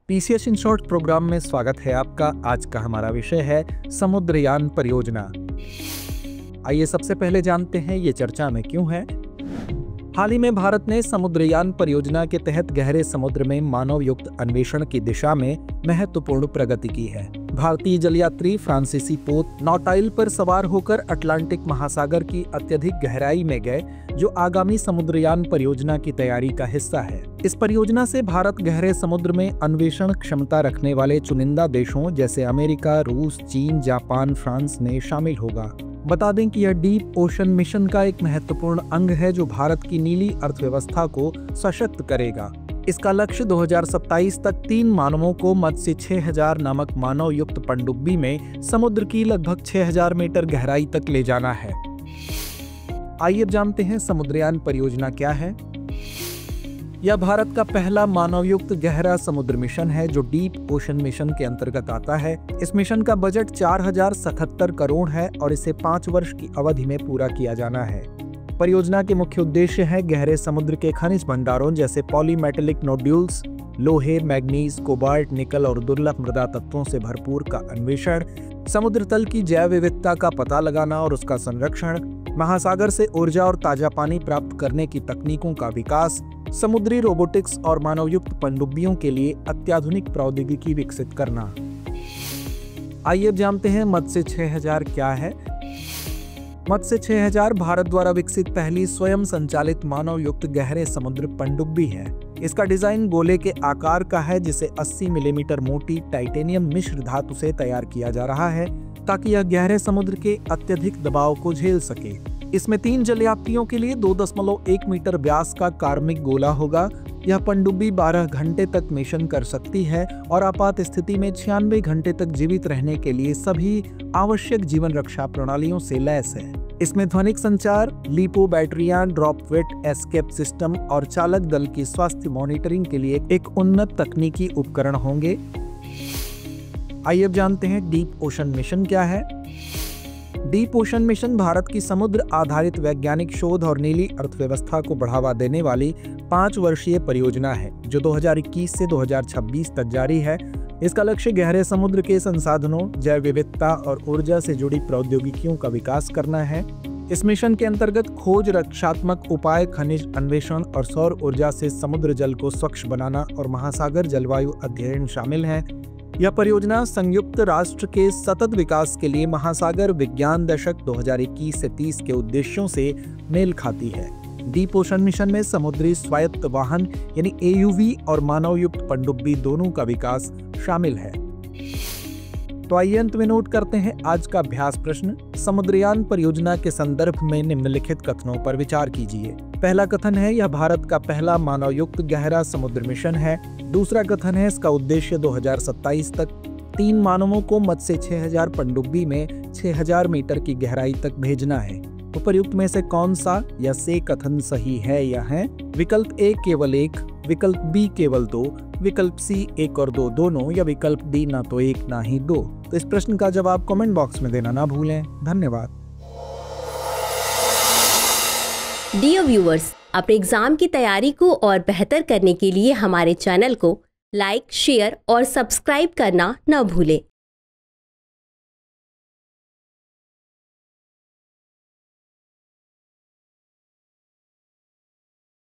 TCS in short programme में स्वागत है आपका। आज का हमारा विषय है समुद्रयान परियोजना। आइए सबसे पहले जानते हैं ये चर्चा में क्यों है। हाल ही में भारत ने समुद्रयान परियोजना के तहत गहरे समुद्र में मानव युक्त अन्वेषण की दिशा में महत्वपूर्ण प्रगति की है। भारतीय जलयात्री फ्रांसीसी पोत नौटाइल पर सवार होकर अटलांटिक महासागर की अत्यधिक गहराई में गए, जो आगामी समुद्रयान परियोजना की तैयारी का हिस्सा है। इस परियोजना से भारत गहरे समुद्र में अन्वेषण क्षमता रखने वाले चुनिंदा देशों जैसे अमेरिका, रूस, चीन, जापान, फ्रांस में शामिल होगा। बता दें कि यह डीप ओशन मिशन का एक महत्वपूर्ण अंग है जो भारत की नीली अर्थव्यवस्था को सशक्त करेगा। इसका लक्ष्य 2027 तक 3 मानवों को मत्स्य 6000 नामक मानव युक्त पनडुब्बी में समुद्र की लगभग 6000 मीटर गहराई तक ले जाना है। आइए अब जानते हैं समुद्रयान परियोजना क्या है। यह भारत का पहला मानवयुक्त गहरा समुद्र मिशन है जो डीप ओशन मिशन के अंतर्गत आता है। इस मिशन का बजट 4077 करोड़ है और इसे 5 वर्ष की अवधि में पूरा किया जाना है। परियोजना के मुख्य उद्देश्य है गहरे समुद्र के खनिज भंडारों जैसे पॉलीमेटेलिक नोड्यूल्स, लोहे, मैग्नीज, कोबाल्ट, निकल और दुर्लभ मृदा तत्वों से भरपूर का अन्वेषण, समुद्र तल की जैव विविधता का पता लगाना और उसका संरक्षण, महासागर से ऊर्जा और ताजा पानी प्राप्त करने की तकनीकों का विकास, समुद्री रोबोटिक्स और मानवयुक्त पनडुब्बियों के लिए अत्याधुनिक प्रौद्योगिकी विकसित करना। आइए अब जानते हैं मत्स्य 6000 क्या है। मत्स्य 6000 भारत द्वारा विकसित पहली स्वयं संचालित मानव युक्त गहरे समुद्र पनडुब्बी है। इसका डिजाइन गोले के आकार का है जिसे 80 मिलीमीटर मोटी टाइटेनियम मिश्र धातु से तैयार किया जा रहा है ताकि यह गहरे समुद्र के अत्यधिक दबाव को झेल सके। इसमें 3 जलयात्रियों के लिए 2.1 मीटर व्यास का कार्मिक गोला होगा। यह पनडुब्बी 12 घंटे तक मिशन कर सकती है और आपात स्थिति में 96 घंटे तक जीवित रहने के लिए सभी आवश्यक जीवन रक्षा प्रणालियों से लैस है। इसमें ध्वनिक संचार, लिपो बैटरियां, ड्रॉप वेट एस्केप सिस्टम और चालक दल की स्वास्थ्य मॉनिटरिंग के लिए एक उन्नत तकनीकी उपकरण होंगे। आइए अब जानते हैं डीप ओशन मिशन क्या है। डीप ओशन मिशन भारत की समुद्र आधारित वैज्ञानिक शोध और नीली अर्थव्यवस्था को बढ़ावा देने वाली 5 वर्षीय परियोजना है जो 2021 से 2026 तक जारी है। इसका लक्ष्य गहरे समुद्र के संसाधनों, जैव विविधता और ऊर्जा से जुड़ी प्रौद्योगिकियों का विकास करना है। इस मिशन के अंतर्गत खोज, रक्षात्मक उपाय, खनिज अन्वेषण और सौर ऊर्जा से समुद्र जल को स्वच्छ बनाना और महासागर जलवायु अध्ययन शामिल है। यह परियोजना संयुक्त राष्ट्र के सतत विकास के लिए महासागर विज्ञान दशक 2021 से 30 के उद्देश्यों से मेल खाती है। डीप ओशन मिशन में समुद्री स्वायत्त वाहन यानी AUV और मानवयुक्त पनडुब्बी दोनों का विकास शामिल है। तो आइए अंत में नोट करते हैं आज का अभ्यास प्रश्न। समुद्रयान परियोजना के संदर्भ में निम्नलिखित कथनों पर विचार कीजिए। पहला कथन है यह भारत का पहला मानवयुक्त गहरा समुद्र मिशन है। दूसरा कथन है इसका उद्देश्य 2027 तक 3 मानवों को मत्स्य 6000 पनडुब्बी में 6000 मीटर की गहराई तक भेजना है। उपर्युक्त में से कौन सा या से कथन सही है या है? विकल्प A केवल 1, विकल्प B केवल 2, विकल्प C 1 और 2 दोनों, या विकल्प D ना तो 1 ना ही 2। तो इस प्रश्न का जवाब कमेंट बॉक्स में देना ना भूलें। धन्यवाद। डियर व्यूअर्स, अपने एग्जाम की तैयारी को और बेहतर करने के लिए हमारे चैनल को लाइक, शेयर और सब्सक्राइब करना न भूलें।